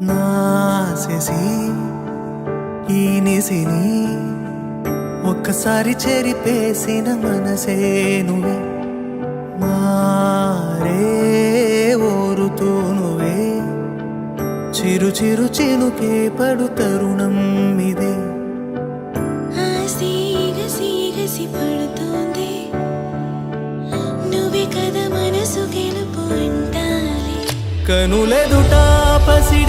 నాసేసి ఈ నిసిని ఒక్కసారి చెరిపేసిన మనసే నువ్వే మారే ఓరుతూ నువ్వే చిరు చిరు చినుకే పడు తరుణం ఇదే గసి పడుతోంది నువ్వే కదా మనసు గెలుపు అంటాలి కనులెదుట పసి